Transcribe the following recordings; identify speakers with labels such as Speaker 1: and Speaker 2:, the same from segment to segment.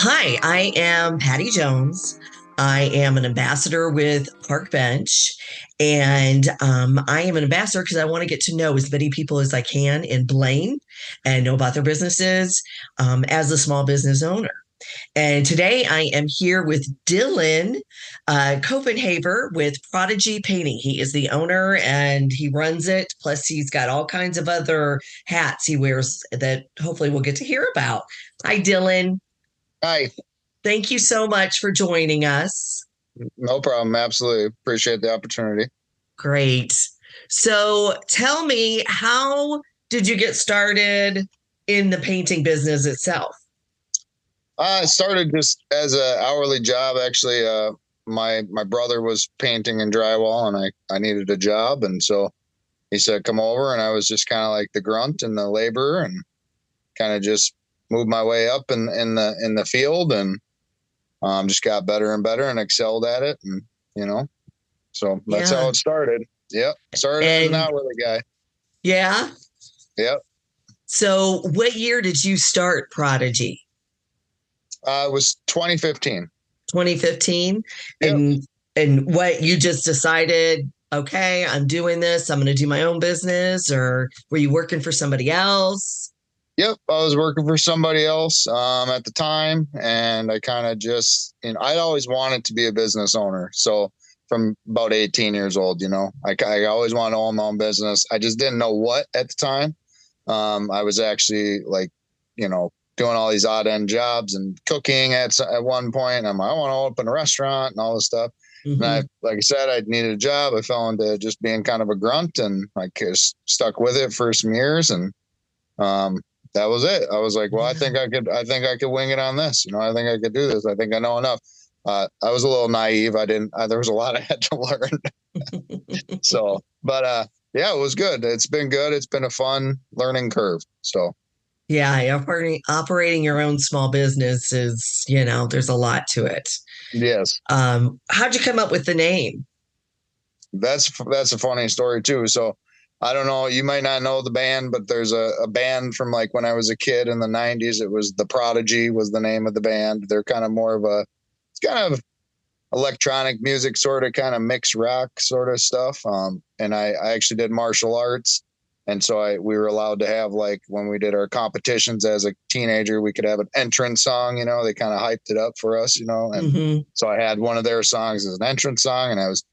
Speaker 1: Hi, I am Patty Jones. I am an ambassador with Park Bench, and I am an ambassador because I want to get to know as many people as I can in Blaine and know about their businesses as a small business owner. And today I am here with Dylan Copenhaver with Prodigy Painting. He is the owner and he runs it. Plus, he's got all kinds of other hats he wears that hopefully we'll get to hear about. Hi, Dylan.
Speaker 2: Hi,
Speaker 1: Thank you so much for joining us.
Speaker 2: no problem. Absolutely. Appreciate the opportunity.
Speaker 1: Great. So tell me, how did you get started in the painting business itself?
Speaker 2: I started just as a hourly job. Actually, my brother was painting and drywall, and I needed a job, and so he said come over, and I was just kind of like the grunt and the laborer, and kind of just moved my way up in the field, and just got better and better and excelled at it, and you know, so that's how
Speaker 1: Yeah.
Speaker 2: it started. Yep, started as an
Speaker 1: And
Speaker 2: hourly guy.
Speaker 1: yeah.
Speaker 2: Yep,
Speaker 1: So what year did you start Prodigy?
Speaker 2: it was 2015.
Speaker 1: 2015?
Speaker 2: Yep.
Speaker 1: And what you just decided, okay, I'm doing this, I'm going to do my own business, or were you working for somebody else?
Speaker 2: Yep, I was working for somebody else at the time, and I kind of just, I'd always wanted to be a business owner. So from about 18 years old, I always wanted to own my own business. I just didn't know what at the time. I was actually like, doing all these odd end jobs and cooking at one point. And I'm like, I want to open a restaurant and all this stuff. And
Speaker 1: Hmm.
Speaker 2: like I said, I needed a job. I fell into just being kind of a grunt, and I just stuck with it for some years, and um, that was it. I was like, well,
Speaker 1: Yeah.
Speaker 2: I think I could wing it on this. I think I could do this. I think I know enough. I was a little naive. I didn't, there was a lot I had to learn. So, but, yeah, it was good. It's been good. It's been a fun learning curve. So,
Speaker 1: Yeah, operating your own small business is, there's a lot to it.
Speaker 2: yes,
Speaker 1: How'd you come up with the name?
Speaker 2: that's a funny story too. So, I don't know. You might not know the band, but there's a band from like when I was a kid in the '90s. It was the Prodigy was the name of the band. They're kind of more of it's kind of electronic music, sort of kind of mixed rock sort of stuff. And I actually did martial arts. And so we were allowed to have, like, when we did our competitions as a teenager, we could have an entrance song, they kind of hyped it up for us, and
Speaker 1: Hmm.
Speaker 2: so I had one of their songs as an entrance song, and I was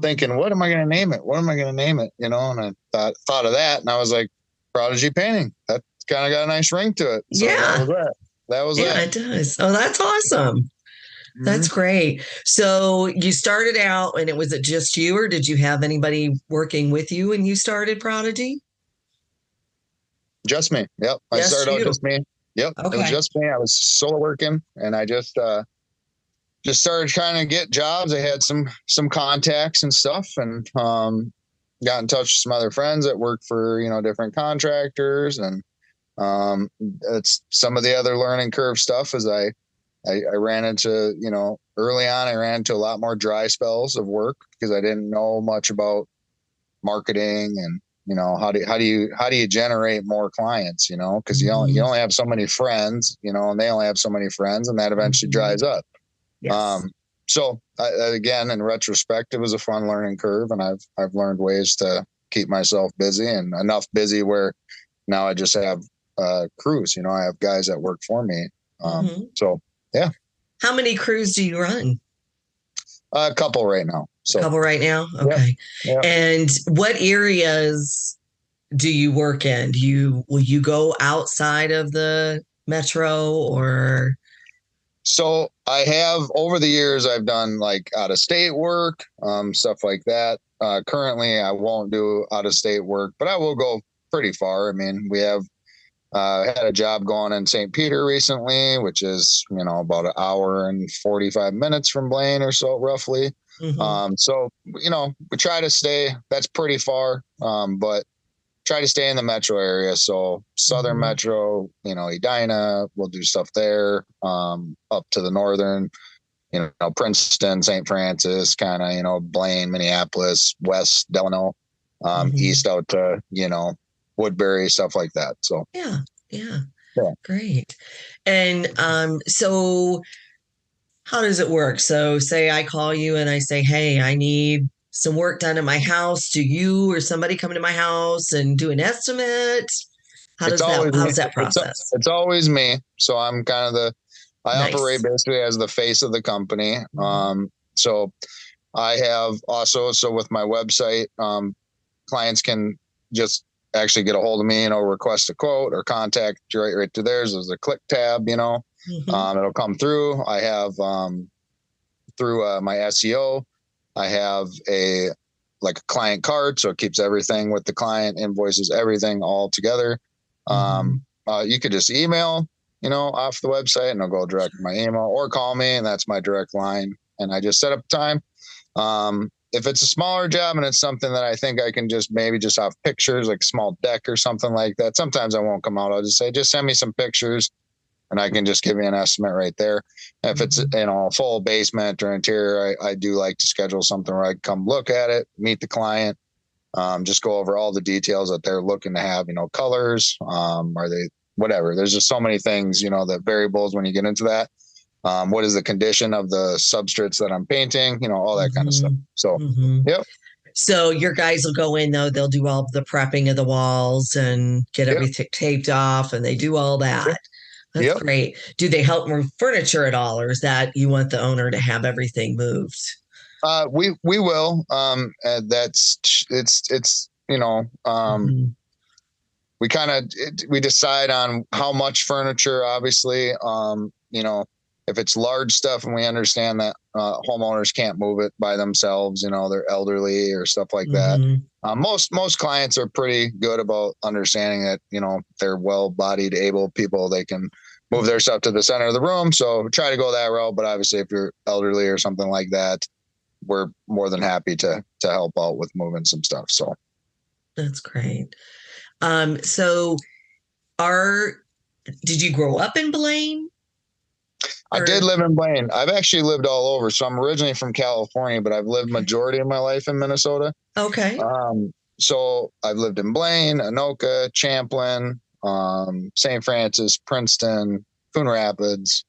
Speaker 2: thinking, what am I going to name it? What am I going to name it? And I thought of that, and I was like, Prodigy Painting. That kind of got a nice ring to it. So that
Speaker 1: Yeah,
Speaker 2: was that. That was
Speaker 1: yeah,
Speaker 2: that.
Speaker 1: it does. Oh, that's awesome. That's
Speaker 2: Mm-hmm.
Speaker 1: great. So you started out, and was it just you, or did you have anybody working with you when you started Prodigy?
Speaker 2: Just me. Yep. I
Speaker 1: Just
Speaker 2: started out
Speaker 1: you.
Speaker 2: just me. Yep. It was
Speaker 1: Okay.
Speaker 2: just me. I was solo working, and I just started trying to get jobs. I had some contacts and stuff, and got in touch with some other friends that worked for, different contractors, and it's some of the other learning curve stuff is I ran into, early on I ran into a lot more dry spells of work because I didn't know much about marketing, and how do you generate more clients, because you
Speaker 1: Hmm.
Speaker 2: only have so many friends, and they only have so many friends, and that eventually
Speaker 1: Hmm.
Speaker 2: dries up.
Speaker 1: Yes.
Speaker 2: Um so again, in retrospect, it was a fun learning curve, and I've learned ways to keep myself busy, and enough busy where now I just have crews, I have guys that work for me.
Speaker 1: Hmm.
Speaker 2: So yeah,
Speaker 1: How many crews do you run?
Speaker 2: a couple right now.
Speaker 1: A
Speaker 2: So
Speaker 1: couple right now?
Speaker 2: yeah,
Speaker 1: Okay.
Speaker 2: yeah.
Speaker 1: And what areas do you work in? Will you go outside of the metro or?
Speaker 2: So I have, over the years, I've done like out of state work, stuff like that. Currently, I won't do out of state work, but I will go pretty far. I mean, we have had a job going in St. Peter recently, which is, about an hour and 45 minutes from Blaine or so, roughly.
Speaker 1: Hmm.
Speaker 2: So, we try to stay, that's pretty far, but try to stay in the metro area. So Southern
Speaker 1: Hmm.
Speaker 2: Metro, Edina, we'll do stuff there. Up to the northern, Princeton, St. Francis, kind of, Blaine, Minneapolis, West Delano,
Speaker 1: Hmm.
Speaker 2: east out to, Woodbury, stuff like that. So
Speaker 1: Yeah. Yeah.
Speaker 2: Yeah.
Speaker 1: Great. And so how does it work? So say I call you and I say, "Hey, I need some work done at my house." Do you or somebody come to my house and do an estimate?
Speaker 2: It's always me.
Speaker 1: How's that process?
Speaker 2: It's always me. So I'm kind of I operate
Speaker 1: Nice.
Speaker 2: basically as the face of the company.
Speaker 1: Mhm.
Speaker 2: So I have also, so with my website, clients can just actually get a hold of me, request a quote or contact right to theirs. There's a click tab,
Speaker 1: Mhm.
Speaker 2: it'll come through. I have, through my SEO, I have like a client card. So it keeps everything with the client, invoices, everything all together.
Speaker 1: Mhm.
Speaker 2: You could just email, off the website, and I'll go direct to my email, or call me, and that's my direct line. And I just set up time. If it's a smaller job and it's something that I think I can just maybe just have pictures, like a small deck or something like that, sometimes I won't come out. I'll just say, just send me some pictures and I can just give you an estimate right there. If it's,
Speaker 1: Mhm.
Speaker 2: a full basement or interior, I do like to schedule something where I can come look at it, meet the client, just go over all the details that they're looking to have, colors, are they, whatever. There's just so many things, the variables when you get into that. What is the condition of the substrates that I'm painting, all that kind of stuff.
Speaker 1: Mhm.
Speaker 2: So,
Speaker 1: Mhm.
Speaker 2: yep,
Speaker 1: So your guys will go in though, they'll do all the prepping of the walls and get
Speaker 2: yep,
Speaker 1: everything taped off and they do all
Speaker 2: yep,
Speaker 1: that. That's
Speaker 2: yep.
Speaker 1: great. Do they help move furniture at all, or is that you want the owner to have everything moved?
Speaker 2: We will. That's it's
Speaker 1: Mhm.
Speaker 2: we kind of we decide on how much furniture. Obviously, if it's large stuff and we understand that homeowners can't move it by themselves, they're elderly or stuff like that.
Speaker 1: Mhm.
Speaker 2: Most clients are pretty good about understanding that they're well-bodied, able people. They can move their stuff to the center of the room. So try to go that route. But obviously, if you're elderly or something like that, we're more than happy to help out with moving some stuff. So
Speaker 1: That's great. So are did you grow up in Blaine
Speaker 2: I did
Speaker 1: or
Speaker 2: live in Blaine. I've actually lived all over. So I'm originally from California, but I've lived
Speaker 1: okay.
Speaker 2: majority of my life in Minnesota.
Speaker 1: Okay.
Speaker 2: So I've lived in Blaine, Anoka, Champlin, St. Francis, Princeton, Coon Rapids,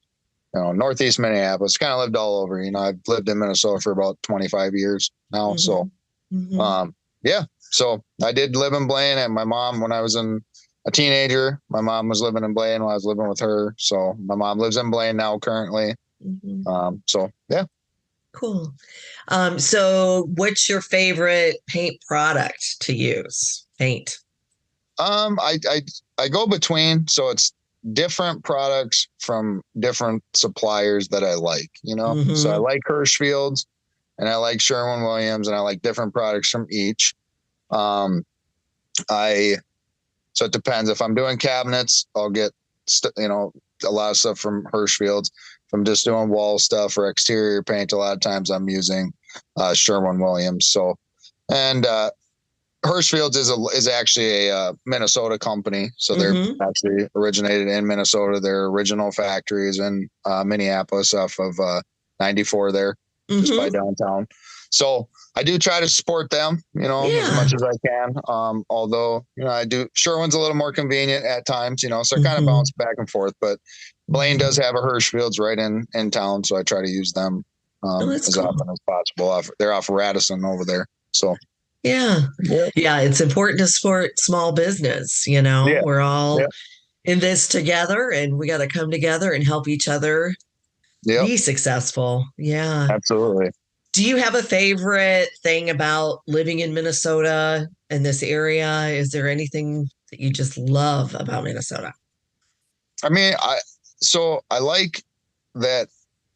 Speaker 2: Northeast Minneapolis. Kind of lived all over. I've lived in Minnesota for about 25 years now. So
Speaker 1: Mhm. Mhm.
Speaker 2: um, yeah. So I did live in Blaine, and my mom, when I was a teenager, my mom was living in Blaine when I was living with her. So my mom lives in Blaine now currently.
Speaker 1: Mhm.
Speaker 2: So yeah.
Speaker 1: Cool. So what's your favorite paint product to use? Paint.
Speaker 2: I go between, so it's different products from different suppliers that I like, So I
Speaker 1: Mm-hmm.
Speaker 2: like Hirschfield's and I like Sherwin-Williams, and I like different products from each. Um, I So it depends. If I'm doing cabinets, I'll get a lot of stuff from Hirschfield's. If I'm just doing wall stuff or exterior paint, a lot of times I'm using Sherwin-Williams. So, and Hirschfield's is actually a Minnesota company, so they're
Speaker 1: Mm-hmm.
Speaker 2: actually originated in Minnesota. Their original factory is in Minneapolis, off of 94 there, just by
Speaker 1: Mm-hmm.
Speaker 2: downtown. So I do try to support them, as
Speaker 1: Yeah.
Speaker 2: much as I can. Although I do, Sherwin's a little more convenient at times, so I kind of
Speaker 1: Mm-hmm.
Speaker 2: bounce back and forth. But Blaine
Speaker 1: Mm-hmm.
Speaker 2: does have a Hirschfield's right in town, so I try to use them
Speaker 1: Oh, that's
Speaker 2: as
Speaker 1: cool.
Speaker 2: often as possible. They're off Radisson over there, so
Speaker 1: Yeah.
Speaker 2: yeah,
Speaker 1: Yeah. It's important to support small business. You know,
Speaker 2: yeah,
Speaker 1: we're all
Speaker 2: yeah.
Speaker 1: in this together and we got to come together and help each other
Speaker 2: Yep,
Speaker 1: be successful. Yeah.
Speaker 2: absolutely.
Speaker 1: Do you have a favorite thing about living in Minnesota in this area? Is there anything that you just love about Minnesota?
Speaker 2: I mean, I like that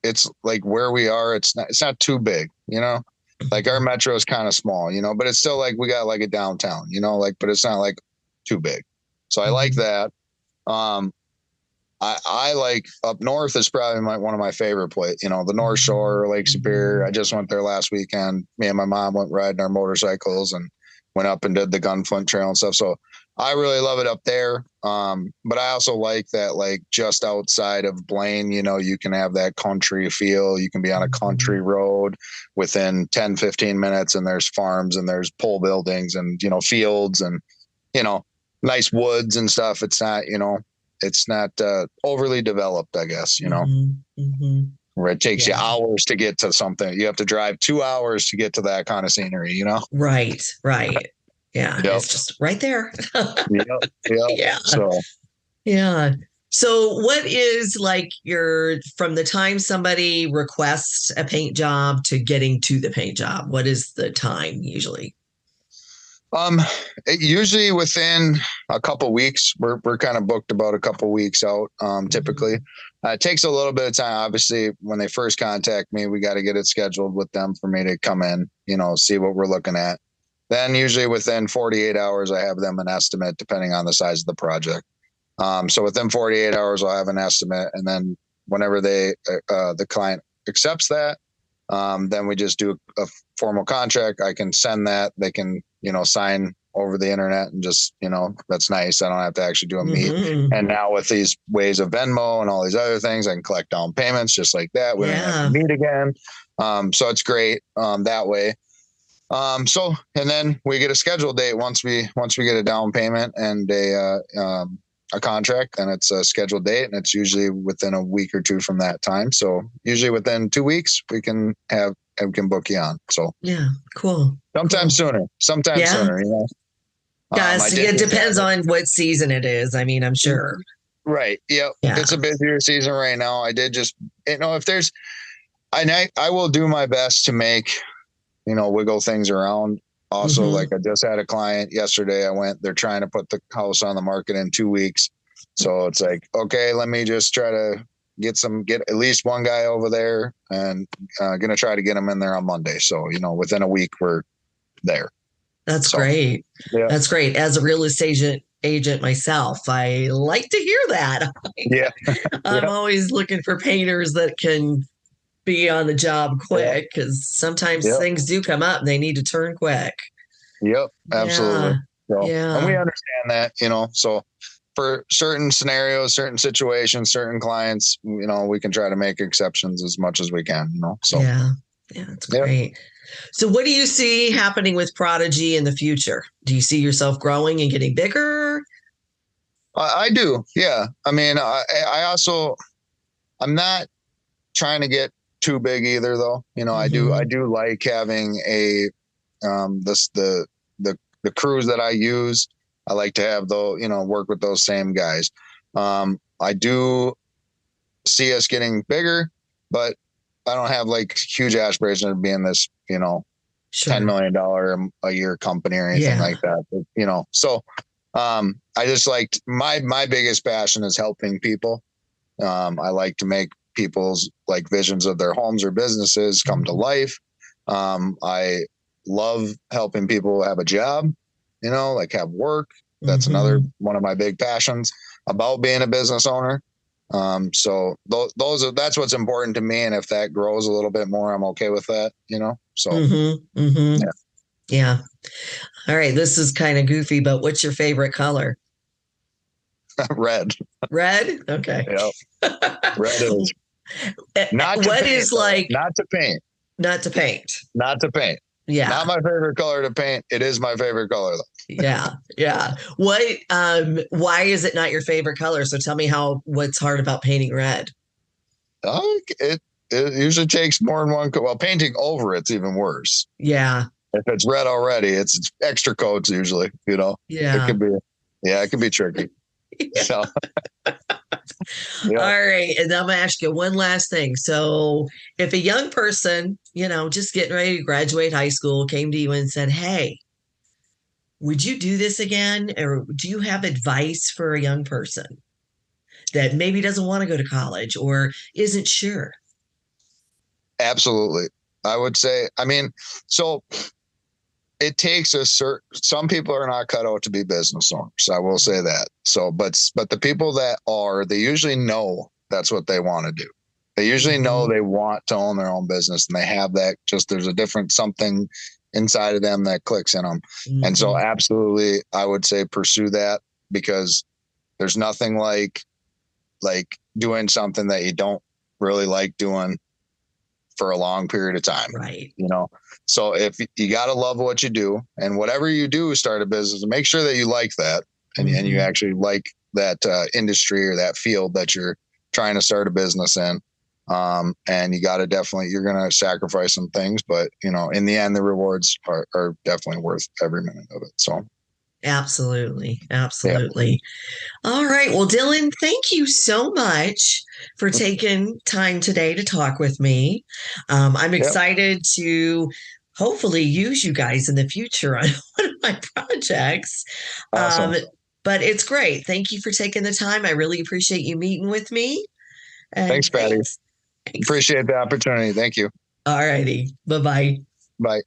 Speaker 2: it's like where we are. It's not too big, Like our
Speaker 1: Mhm.
Speaker 2: metro is kind of small, but it's still like we got like a downtown, like, but it's not like too big. So I like
Speaker 1: Mhm.
Speaker 2: that. Um, I like up north is probably one of my favorite places. The North Shore, Lake Superior. I
Speaker 1: Mhm.
Speaker 2: just went there last weekend. Me and my mom went riding our motorcycles and went up and did the Gunflint Trail and stuff. So I really love it up there. But I also like that, like just outside of Blaine, you can have that country feel. You can be on a country
Speaker 1: Mhm.
Speaker 2: road within 10, 15 minutes, and there's farms and there's pole buildings and fields and you know nice woods and stuff. It's not. it's not overly developed, I guess, where it takes you
Speaker 1: Yeah.
Speaker 2: hours to get to something. You have to drive 2 hours to get to that kind of scenery,
Speaker 1: Right. Right. Yeah.
Speaker 2: Yep.
Speaker 1: It's just right there.
Speaker 2: Yep. Yep.
Speaker 1: Yeah.
Speaker 2: So,
Speaker 1: Yeah. So, what is like from the time somebody requests a paint job to getting to the paint job? What is the time usually?
Speaker 2: um, usually within a couple weeks, we're kind of booked about a couple weeks out. Typically, it takes a little bit of time. Obviously, when they first contact me, we got to get it scheduled with them for me to come in, see what we're looking at. Then usually within 48 hours, I have them an estimate depending on the size of the project. So within 48 hours, I'll have an estimate. And then whenever the client accepts that, then we just do a formal contract. I can send that. They can, sign over the internet and just, that's nice. I don't have to actually do a meet. And now with these ways of Venmo and all these other things, I can collect down payments just like that. We don't have to meet again. So it's great that way. And then we get a scheduled date once we get a down payment and a contract, then it's a scheduled date, and it's usually within a week or two from that time. So usually within 2 weeks we can book you on. So
Speaker 1: Yeah, cool.
Speaker 2: sometimes
Speaker 1: Cool.
Speaker 2: sooner, sometimes
Speaker 1: Yeah.
Speaker 2: sooner,
Speaker 1: Yes, it depends on what season it is. I mean, I'm sure.
Speaker 2: Right. Yep.
Speaker 1: Yeah.
Speaker 2: It's a busier season right now. I did just, if there's, I will do my best to make, wiggle things around. Also, like I just had a client yesterday. They're trying to put the house on the market in 2 weeks. So it's like, okay, let me just try to get at least one guy over there and going to try to get him in there on Monday. So, within a week we're there.
Speaker 1: That's great.
Speaker 2: Yeah.
Speaker 1: That's great. As a real estate agent myself, I like to hear that.
Speaker 2: Yeah.
Speaker 1: I'm always looking for painters that can be on the job quick because sometimes things do come up and they need to turn quick.
Speaker 2: Yep, absolutely.
Speaker 1: Yeah.
Speaker 2: And we understand that, so for certain scenarios, certain situations, certain clients, we can try to make exceptions as much as we can, so.
Speaker 1: Yeah, that's great. So what do you see happening with Prodigy in the future? Do you see yourself growing and getting bigger?
Speaker 2: I do. Yeah. I mean, I'm not trying to get too big either though. I do like having the crews that I use. I like to have work with those same guys. I do see us getting bigger, but I don't have like huge aspirations of being this, $10 million a year company or anything like that. But, so I just liked my biggest passion is helping people. I like to make people's like visions of their homes or businesses come to life. I love helping people have a job, like have work. That's another one of my big passions about being a business owner. So that's what's important to me. And if that grows a little bit more, I'm okay with that, so.
Speaker 1: Yeah. All right. This is kind of goofy, but what's your favorite color?
Speaker 2: Red.
Speaker 1: Red? Okay.
Speaker 2: Yep. Red is not to paint.
Speaker 1: Not to paint.
Speaker 2: Not to paint.
Speaker 1: Yeah.
Speaker 2: Not my favorite color to paint. It is my favorite color though.
Speaker 1: Yeah. Why is it not your favorite color? So tell me what's hard about painting red?
Speaker 2: It usually takes more than one coat. Well, painting over it's even worse.
Speaker 1: Yeah.
Speaker 2: If it's red already, it's extra coats usually,
Speaker 1: Yeah.
Speaker 2: It can be tricky.
Speaker 1: Yeah.
Speaker 2: So.
Speaker 1: All right. And I'm going to ask you one last thing. So if a young person, just getting ready to graduate high school came to you and said, hey, would you do this again? Or do you have advice for a young person that maybe doesn't want to go to college or isn't sure?
Speaker 2: Absolutely. I would say, so it takes some people are not cut out to be business owners. I will say that. So, but the people that are, they usually know that's what they want to do. They usually know they want to own their own business and they have that there's a different something inside of them that clicks in them. And so absolutely, I would say pursue that because there's nothing like doing something that you don't really like doing for a long period of time.
Speaker 1: Right.
Speaker 2: So if you got to love what you do and whatever you do, start a business, make sure that you like that and you actually like industry or that field that you're trying to start a business in. And you got to you're going to sacrifice some things, but in the end, the rewards are definitely worth every minute of it. So,
Speaker 1: Absolutely.
Speaker 2: yeah,
Speaker 1: Absolutely. All right. Well, Dylan, thank you so much for taking time today to talk with me. I'm
Speaker 2: yeah,
Speaker 1: excited to hopefully use you guys in the future on one of my projects.
Speaker 2: awesome.
Speaker 1: Um, but it's great. Thank you for taking the time. I really appreciate you meeting with me. And
Speaker 2: Thanks, Patty.
Speaker 1: thanks. Thanks.
Speaker 2: Appreciate the opportunity. Thank you.
Speaker 1: All righty. Bye bye.
Speaker 2: Bye.